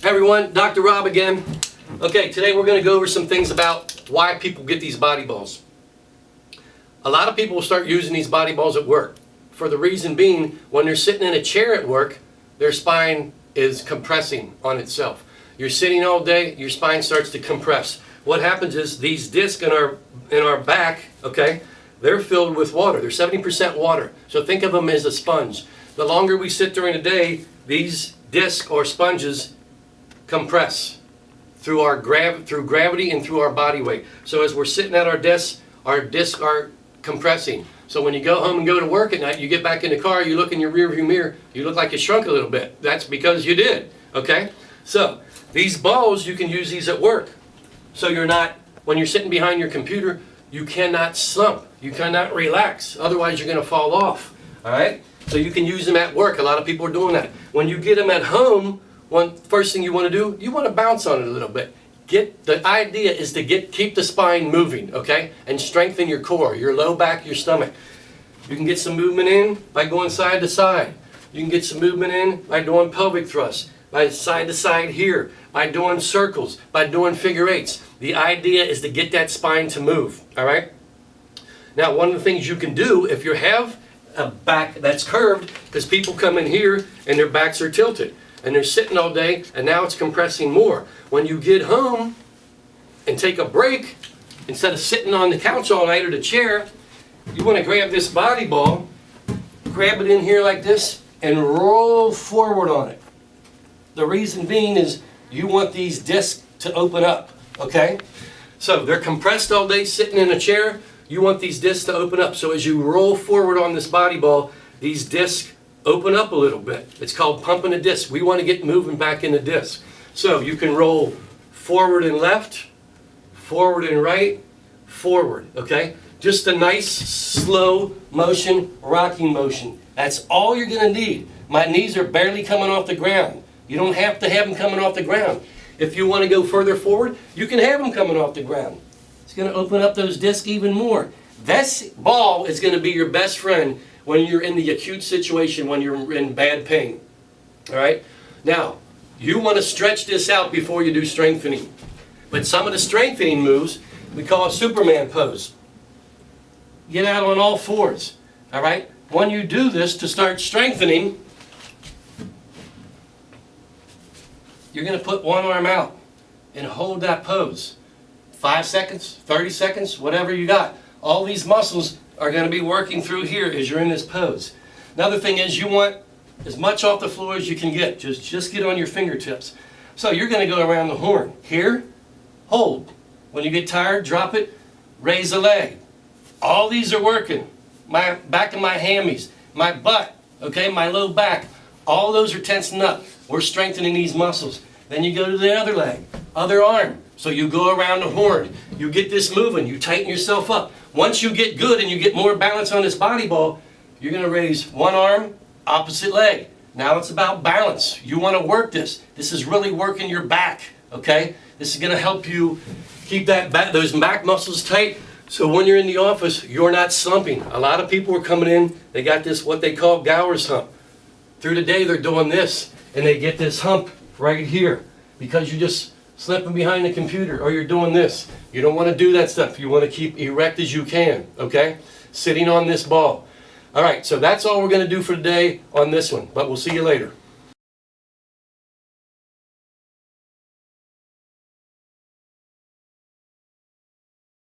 Hey everyone, Dr. Rob again. Okay, today we're going to go over some things about why people get these body balls. A lot of people will start using these body balls at work. For the reason being, when they're sitting in a chair at work, their spine is compressing on itself. You're sitting all day, your spine starts to compress. What happens is these discs in our back, okay, they're filled with water. They're 70% water. So think of them as a sponge. The longer we sit during the day, these discs or sponges compress through gravity and through our body weight. So as we're sitting at our discs are compressing. So when you go home and go to work at night, you get back in the car, you look in your rearview mirror, you look like you shrunk a little bit. That's because you did, okay? So these balls, you can use these at work. So you're not, when you're sitting behind your computer, you cannot slump, you cannot relax, otherwise you're gonna fall off, all right? So you can use them at work. A lot of people are doing that. When you get them at home, first thing you want to do, you want to bounce on it a little bit. The idea is to keep the spine moving, okay? And strengthen your core, your low back, your stomach. You can get some movement in by going side to side. You can get some movement in by doing pelvic thrusts, by side to side here, by doing circles, by doing figure eights. The idea is to get that spine to move, all right? Now, one of the things you can do if you have a back that's curved, because people come in here and their backs are tilted. And they're sitting all day, and now it's compressing more. When you get home and take a break, instead of sitting on the couch all night or the chair, you want to grab this body ball, grab it in here like this, and roll forward on it. The reason being is you want these discs to open up, okay? So they're compressed all day sitting in a chair. You want these discs to open up. So as you roll forward on this body ball, these discs open up a little bit. It's called pumping a disc. We want to get moving back in the disc. So you can roll forward and left, forward and right, forward, okay? Just a nice, slow motion, rocking motion. That's all you're going to need. My knees are barely coming off the ground. You don't have to have them coming off the ground. If you want to go further forward, you can have them coming off the ground. It's going to open up those discs even more. This ball is going to be your best friend when you're in the acute situation, when you're in bad pain, all right? Now, you want to stretch this out before you do strengthening. But some of the strengthening moves, we call a Superman pose. Get out on all fours, all right? When you do this to start strengthening, you're going to put one arm out and hold that pose. 5 seconds, 30 seconds, whatever you got. All these muscles are going to be working through here as you're in this pose. Another thing is you want as much off the floor as you can get. Just get on your fingertips. So you're going to go around the horn. Here, hold. When you get tired, drop it, raise a leg. All these are working. My back of my hammies, my butt, okay, my low back. All those are tensing up. We're strengthening these muscles. Then you go to the other leg, other arm. So you go around the horn. You get this moving. You tighten yourself up. Once you get good and you get more balance on this body ball, you're going to raise one arm, opposite leg. Now it's about balance. You want to work this. This is really working your back, okay? This is going to help you keep those back muscles tight, so when you're in the office, you're not slumping. A lot of people are coming in, they got this, what they call Gower's hump. Through the day, they're doing this, and they get this hump right here because you're just slipping behind the computer, or you're doing this. You don't want to do that stuff. You want to keep erect as you can, okay? Sitting on this ball. All right, so that's all we're going to do for today on this one, but we'll see you later.